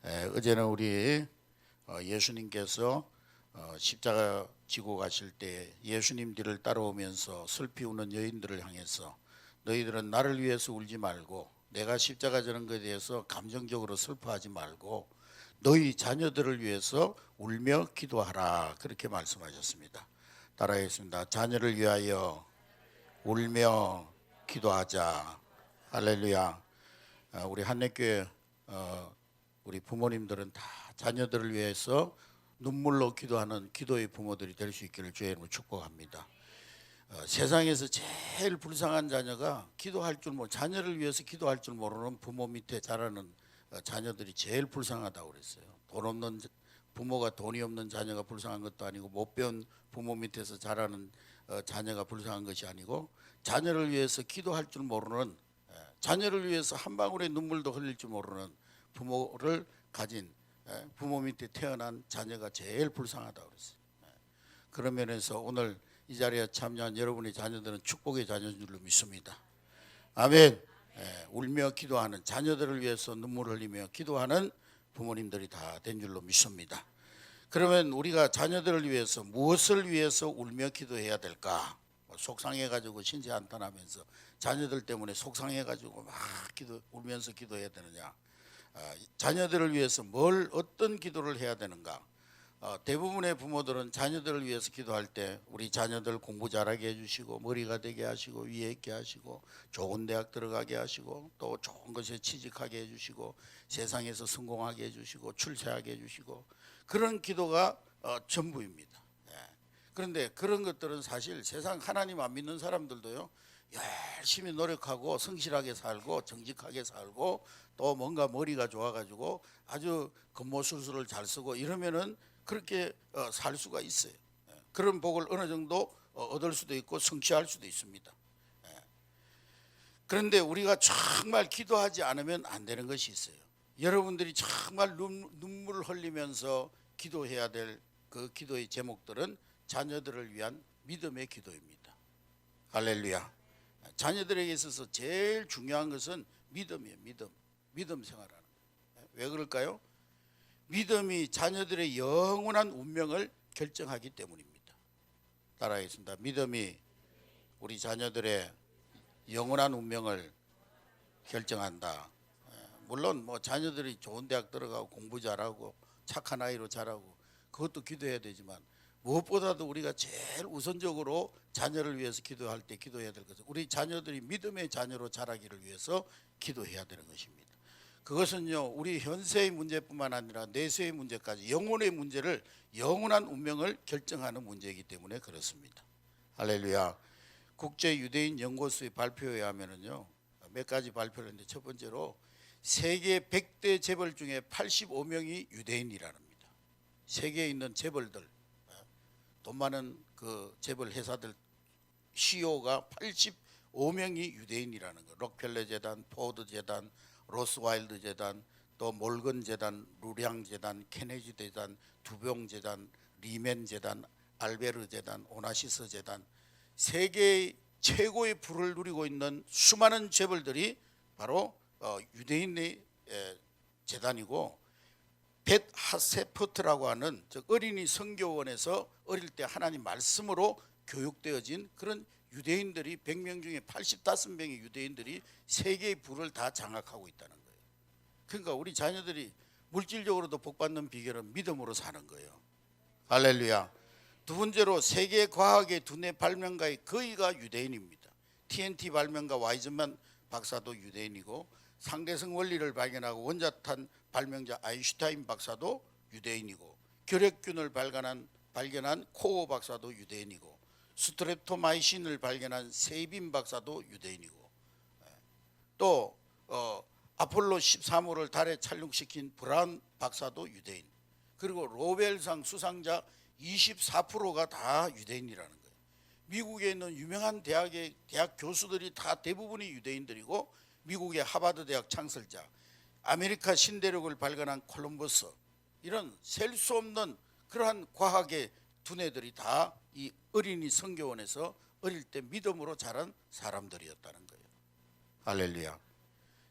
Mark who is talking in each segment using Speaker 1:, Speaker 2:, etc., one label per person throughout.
Speaker 1: 어제는 우리 예수님께서 십자가 지고 가실 때 예수님 뒤를 따라오면서 슬피 우는 여인들을 향해서 너희들은 나를 위해서 울지 말고 내가 십자가 지는 것에 대해서 감정적으로 슬퍼하지 말고 너희 자녀들을 위해서 울며 기도하라, 그렇게 말씀하셨습니다. 따라하겠습니다. 자녀를 위하여 울며 기도하자. 할렐루야. 우리 한례교회 우리 부모님들은 다 자녀들을 위해서 눈물로 기도하는 기도의 부모들이 될 수 있기를 주의 이름으로 축복합니다. 세상에서 제일 불쌍한 자녀가 기도할 줄 자녀를 위해서 기도할 줄 모르는 부모 밑에 자라는 자녀들이 제일 불쌍하다고 그랬어요. 돈 없는 부모가 돈이 없는 자녀가 불쌍한 것도 아니고 못 배운 부모 밑에서 자라는 자녀가 불쌍한 것이 아니고 자녀를 위해서 기도할 줄 모르는, 자녀를 위해서 한 방울의 눈물도 흘릴 줄 모르는 부모를 가진 부모 밑에 태어난 자녀가 제일 불쌍하다고 그랬어요. 그런 면에서 오늘 이 자리에 참여한 여러분의 자녀들은 축복의 자녀인 줄로 믿습니다. 아멘. 울며 기도하는, 자녀들을 위해서 눈물 흘리며 기도하는 부모님들이 다 된 줄로 믿습니다. 그러면 우리가 자녀들을 위해서 무엇을 위해서 울며 기도해야 될까? 속상해가지고 신세한탄하면서 자녀들 때문에 속상해가지고 막 울면서 기도해야 되느냐? 자녀들을 위해서 어떤 기도를 해야 되는가? 대부분의 부모들은 자녀들을 위해서 기도할 때 우리 자녀들 공부 잘하게 해주시고 머리가 되게 하시고 위에 있게 하시고 좋은 대학 들어가게 하시고 또 좋은 것에 취직하게 해주시고 세상에서 성공하게 해주시고 출세하게 해주시고, 그런 기도가 전부입니다. 그런데 그런 것들은 사실 세상 하나님 안 믿는 사람들도요, 열심히 노력하고 성실하게 살고 정직하게 살고 또 뭔가 머리가 좋아가지고 아주 겉모술수를 잘 쓰고 이러면은 그렇게 살 수가 있어요. 그런 복을 어느 정도 얻을 수도 있고 성취할 수도 있습니다. 그런데 우리가 정말 기도하지 않으면 안 되는 것이 있어요. 여러분들이 정말 눈물을 흘리면서 기도해야 될 그 기도의 제목들은 자녀들을 위한 믿음의 기도입니다. 할렐루야. 자녀들에게 있어서 제일 중요한 것은 믿음이에요. 믿음 생활하는 거예요. 왜 그럴까요? 믿음이 자녀들의 영원한 운명을 결정하기 때문입니다. 따라하겠습니다. 믿음이 우리 자녀들의 영원한 운명을 결정한다. 물론 자녀들이 좋은 대학 들어가고 공부 잘하고 착한 아이로 자라고 그것도 기도해야 되지만, 무엇보다도 우리가 제일 우선적으로 자녀를 위해서 기도할 때 기도해야 될 것은 우리 자녀들이 믿음의 자녀로 자라기를 위해서 기도해야 되는 것입니다. 그것은요, 우리 현세의 문제뿐만 아니라 내세의 문제까지 영혼의 문제를, 영원한 운명을 결정하는 문제이기 때문에 그렇습니다. 할렐루야. 국제 유대인 연구소의 발표에 하면은요, 몇 가지 발표를 했는데 첫 번째로 세계 100대 재벌 중에 85명이 유대인이랍니다. 세계에 있는 재벌들, 돈 많은 그 재벌 회사들 CEO가 85명이 유대인이라는 거. 록펠러 재단, 포드 재단, 로스와일드 재단, 또 몰건 재단, 루량 재단, 케네디 재단, 두병 재단, 리멘 재단, 알베르 재단, 오나시스 재단, 세계의 최고의 부를 누리고 있는 수많은 재벌들이 바로 유대인의 재단이고, 벳 하세포트라고 하는 어린이 선교원에서 어릴 때 하나님 말씀으로 교육되어진 그런 유대인들이 100명 중에 85명의 유대인들이 세계의 부를 다 장악하고 있다는 거예요. 그러니까 우리 자녀들이 물질적으로도 복받는 비결은 믿음으로 사는 거예요. 할렐루야. 두 번째로 세계 과학의 두뇌 발명가의 거의가 유대인입니다. TNT 발명가 와이즈만 박사도 유대인이고, 상대성 원리를 발견하고 원자탄 발명자 아인슈타인 박사도 유대인이고, 결핵균을 발견한 코오 박사도 유대인이고, 스트랩토마이신을 발견한 세빈 박사도 유대인이고, 또 아폴로 13호를 달에 착륙시킨 브라운 박사도 유대인, 그리고 노벨상 수상자 24%가 다 유대인이라는 거예요. 미국에 있는 유명한 대학 교수들이 다 대부분이 유대인들이고, 미국의 하버드 대학 창설자, 아메리카 신대륙을 발견한 콜럼버스, 이런 셀 수 없는 그러한 과학의 두뇌들이 다 이 어린이 선교원에서 어릴 때 믿음으로 자란 사람들이었다는 거예요. 할렐루야.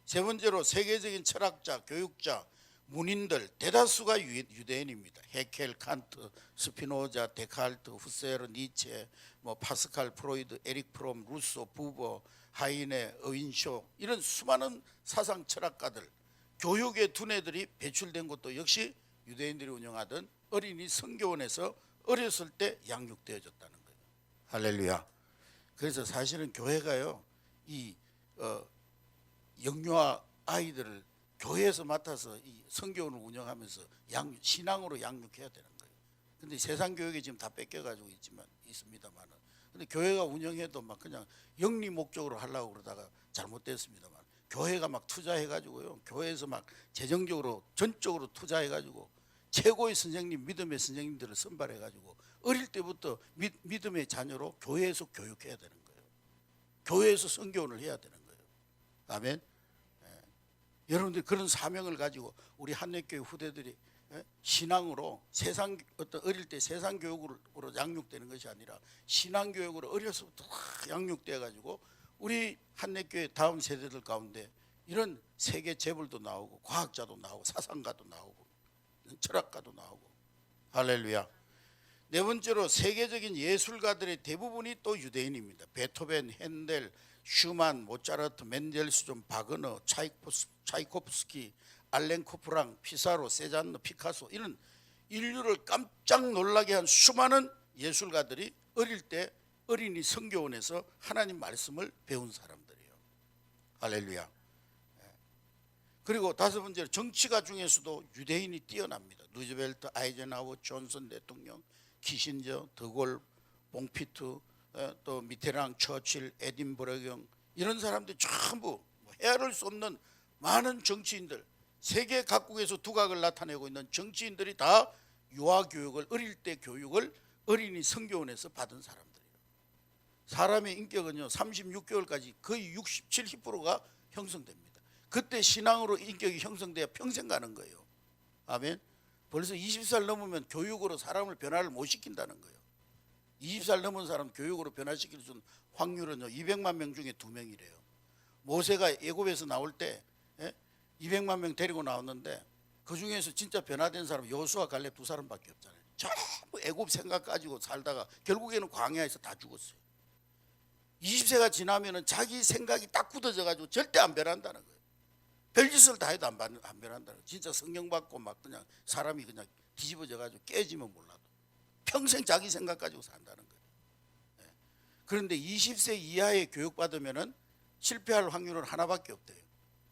Speaker 1: 세 번째로 세계적인 철학자, 교육자, 문인들 대다수가 유대인입니다. 해켈, 칸트, 스피노자, 데카르트, 후세르, 니체, 뭐 파스칼, 프로이드, 에릭 프롬, 루소, 부버, 하이네, 어윈쇼 이런 수많은 사상 철학가들, 교육의 두뇌들이 배출된 것도 역시 유대인들이 운영하던 어린이 성교원에서 어렸을 때 양육되어졌다는 거예요. 할렐루야. 그래서 사실은 교회가요, 이 영유아 아이들을 교회에서 맡아서 이 성교원을 운영하면서 신앙으로 양육해야 되는 거예요. 근데 세상 교육이 지금 다 뺏겨가지고 있습니다만은, 근데 교회가 운영해도 막 그냥 영리 목적으로 하려고 그러다가 잘못됐습니다만, 교회가 막 투자해가지고요, 교회에서 막 재정적으로 전적으로 투자해가지고 최고의 선생님, 믿음의 선생님들을 선발해가지고 어릴 때부터 믿음의 자녀로 교회에서 교육해야 되는 거예요. 교회에서 성교원을 해야 되는 거예요. 아멘. 여러분들 그런 사명을 가지고 우리 한례교회 후대들이 신앙으로 어떤 어릴 때 세상 교육으로 양육되는 것이 아니라 신앙 교육으로 어려서부터 양육돼 가지고 우리 한례교회 다음 세대들 가운데 이런 세계 재벌도 나오고 과학자도 나오고 사상가도 나오고 철학가도 나오고. 할렐루야. 네 번째로 세계적인 예술가들의 대부분이 또 유대인입니다. 베토벤, 핸델, 슈만, 모차르트, 멘델스존, 바그너, 차이코프스키, 알렌 코프랑, 피사로, 세잔느, 피카소 이런 인류를 깜짝 놀라게 한 수많은 예술가들이 어릴 때 어린이 성교원에서 하나님 말씀을 배운 사람들이에요. 할렐루야. 그리고 다섯 번째로 정치가 중에서도 유대인이 뛰어납니다. 루즈벨트, 아이젠하워, 존슨 대통령, 키신저, 드골, 봉피트, 또 미테랑, 처칠, 에딘버러경 이런 사람들이 전부 헤아릴 수 없는 많은 정치인들, 세계 각국에서 두각을 나타내고 있는 정치인들이 다 유아교육을, 어릴 때 교육을 어린이 성교원에서 받은 사람들이에요. 사람의 인격은요 36개월까지 거의 67, 10%가 형성됩니다. 그때 신앙으로 인격이 형성돼야 평생 가는 거예요. 아멘. 벌써 20살 넘으면 교육으로 사람을 변화를 못 시킨다는 거예요. 20살 넘은 사람 교육으로 변화시킬 수 있는 확률은요 200만 명 중에 2명이래요. 모세가 애굽에서 나올 때 200만 명 데리고 나왔는데 그 중에서 진짜 변화된 사람 여호수아 갈렙 두 사람밖에 없잖아요. 전부 애굽 생각 가지고 살다가 결국에는 광야에서 다 죽었어요. 20세가 지나면은 자기 생각이 딱 굳어져 가지고 절대 안 변한다는 거예요. 별짓을 다 해도 안 변한다는 거예요. 진짜 성령 받고 막 그냥 사람이 그냥 뒤집어져 가지고 깨지면 몰라도 평생 자기 생각 가지고 산다는 거예요. 그런데 20세 이하의 교육받으면은 실패할 확률은 하나밖에 없대요.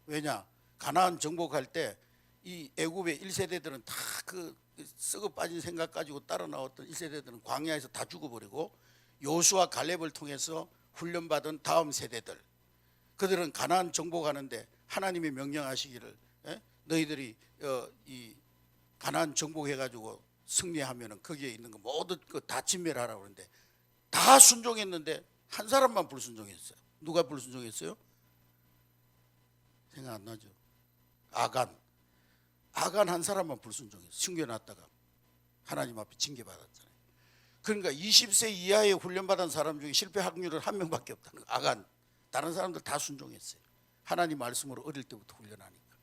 Speaker 1: 왜냐? 가나안 정복할 때 이 애굽의 1세대들은 다 그 썩어 빠진 생각 가지고 따라 나왔던 1세대들은 광야에서 다 죽어버리고 여호수아 갈렙을 통해서 훈련받은 다음 세대들, 그들은 가나안 정복하는데 하나님이 명령하시기를 너희들이 이 가나안 정복해가지고 승리하면은 거기에 있는 거 모두 다 진멸하라고 그러는데 다 순종했는데 한 사람만 불순종했어요. 누가 불순종했어요? 생각 안 나죠? 아간 한 사람만 불순종했어요. 숨겨놨다가 하나님 앞에 징계받았잖아요. 그러니까 20세 이하의 훈련받은 사람 중에 실패 확률은 한 명밖에 없다는 거예요. 아간. 다른 사람들 다 순종했어요. 하나님 말씀으로 어릴 때부터 훈련하니까.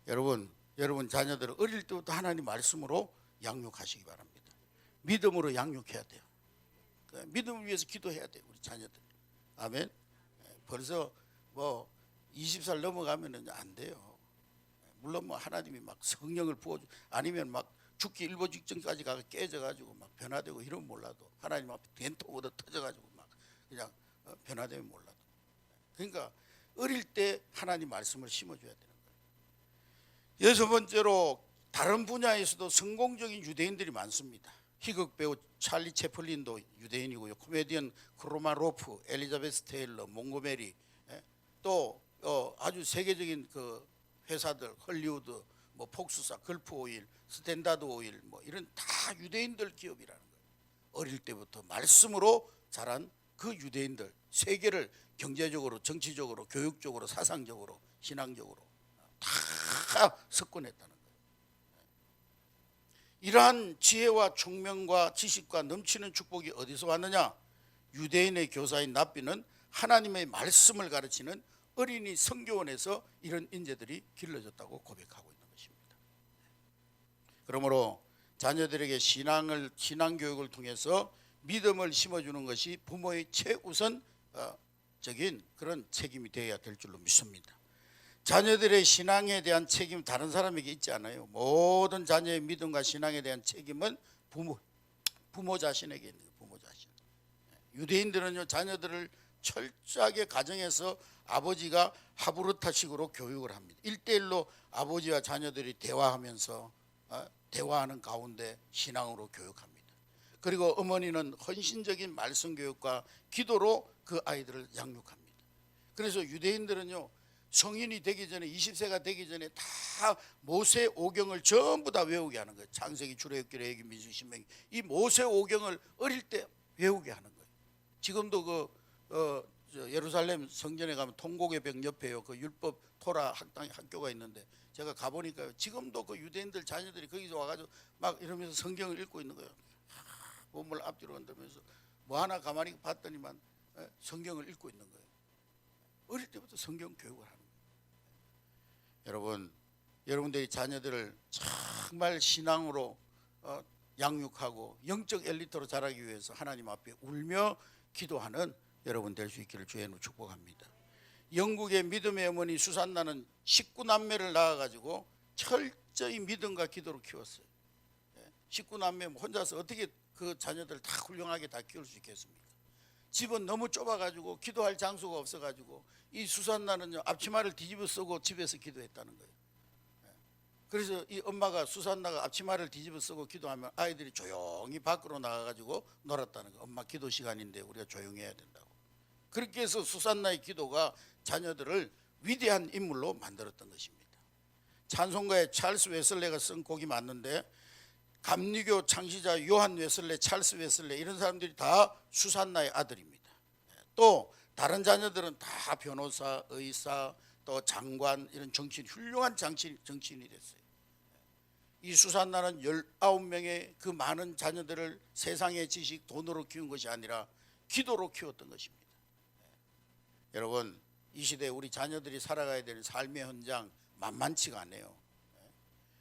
Speaker 1: 여러분 자녀들을 어릴 때부터 하나님 말씀으로 양육하시기 바랍니다. 믿음으로 양육해야 돼요. 믿음을 위해서 기도해야 돼요. 우리 자녀들. 아멘. 벌써 뭐 20살 넘어가면은 안 돼요. 물론 뭐 하나님이 막 성령을 부어주, 아니면 막 죽기 일보 직전까지 가서 깨져가지고 막 변화되고 이러면 몰라도 하나님 앞에 된통 얻어 터져가지고 막 그냥 변화되면 몰라도. 그러니까 어릴 때 하나님 말씀을 심어줘야 되는 거예요. 여섯 번째로 다른 분야에서도 성공적인 유대인들이 많습니다. 희극 배우 찰리 채플린도 유대인이고요. 코미디언 크로마 로프, 엘리자베스 테일러, 몽고메리, 또 아주 세계적인 그 회사들, 헐리우드, 뭐 폭스사, 걸프 오일, 스탠다드 오일, 뭐 이런 다 유대인들 기업이라는 거예요. 어릴 때부터 말씀으로 자란 그 유대인들, 세계를 경제적으로, 정치적으로, 교육적으로, 사상적으로, 신앙적으로 다 석권했다는 거예요. 이러한 지혜와 총명과 지식과 넘치는 축복이 어디서 왔느냐? 유대인의 교사인 랍비는 하나님의 말씀을 가르치는 어린이 성교원에서 이런 인재들이 길러졌다고 고백하고 있는 것입니다. 그러므로 자녀들에게 신앙 교육을 통해서 믿음을 심어주는 것이 부모의 최우선적인 그런 책임이 되어야 될 줄로 믿습니다. 자녀들의 신앙에 대한 책임 다른 사람에게 있지 않아요. 모든 자녀의 믿음과 신앙에 대한 책임은 부모 자신에게 있는 거예요. 부모 자신. 유대인들은요, 자녀들을 철저하게 가정에서 아버지가 하브루타식으로 교육을 합니다. 1대1로 아버지와 자녀들이 대화하면서 대화하는 가운데 신앙으로 교육합니다. 그리고 어머니는 헌신적인 말씀 교육과 기도로 그 아이들을 양육합니다. 그래서 유대인들은요, 성인이 되기 전에 20세가 되기 전에 다 모세 오경을 전부 다 외우게 하는 거예요. 창세기, 출애굽기, 레위기, 민수기, 신명기, 이 모세 오경을 어릴 때 외우게 하는 거예요. 지금도 예루살렘 성전에 가면 통곡의 벽 옆에요, 그 율법 토라 학교가 있는데 제가 가보니까 지금도 그 유대인들 자녀들이 거기서 와가지고 막 이러면서 성경을 읽고 있는 거예요. 몸을 앞뒤로 흔들면서 뭐 하나 가만히 봤더니만 성경을 읽고 있는 거예요. 어릴 때부터 성경 교육을 하는 거예요. 여러분들이 자녀들을 정말 신앙으로 양육하고 영적 엘리트로 자라기 위해서 하나님 앞에 울며 기도하는 여러분 될 수 있기를 주의 이름으로 축복합니다. 영국의 믿음의 어머니 수산나는 19남매를 낳아가지고 철저히 믿음과 기도로 키웠어요. 19남매 혼자서 어떻게 그 자녀들 다 훌륭하게 다 키울 수 있겠습니까? 집은 너무 좁아가지고 기도할 장소가 없어가지고 이 수산나는요, 앞치마를 뒤집어 쓰고 집에서 기도했다는 거예요. 그래서 이 엄마가 수산나가 앞치마를 뒤집어 쓰고 기도하면 아이들이 조용히 밖으로 나가가지고 놀았다는 거예요. 엄마 기도 시간인데 우리가 조용히 해야 된다고. 그렇게 해서 수산나의 기도가 자녀들을 위대한 인물로 만들었던 것입니다. 찬송가에 찰스 웨슬레가 쓴 곡이 맞는데, 감리교 창시자 요한 웨슬레, 찰스 웨슬레 이런 사람들이 다 수산나의 아들입니다. 또 다른 자녀들은 다 변호사, 의사, 또 장관 이런 훌륭한 정치인이 됐어요. 이 수산나는 19명의 그 많은 자녀들을 세상의 지식, 돈으로 키운 것이 아니라 기도로 키웠던 것입니다. 여러분, 이 시대에 우리 자녀들이 살아가야 되는 삶의 현장 만만치가 않아요.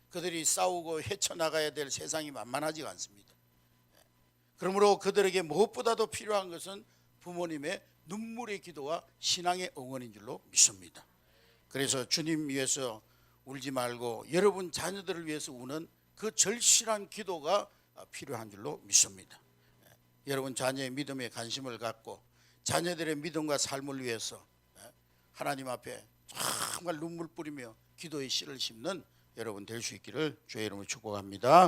Speaker 1: 그들이 싸우고 헤쳐나가야 될 세상이 만만하지가 않습니다. 그러므로 그들에게 무엇보다도 필요한 것은 부모님의 눈물의 기도와 신앙의 응원인 줄로 믿습니다. 그래서 주님 위해서 울지 말고 여러분 자녀들을 위해서 우는 그 절실한 기도가 필요한 줄로 믿습니다. 여러분 자녀의 믿음에 관심을 갖고 자녀들의 믿음과 삶을 위해서 하나님 앞에 정말 눈물 뿌리며 기도의 씨를 심는 여러분 될 수 있기를 주의 이름으로 축복합니다.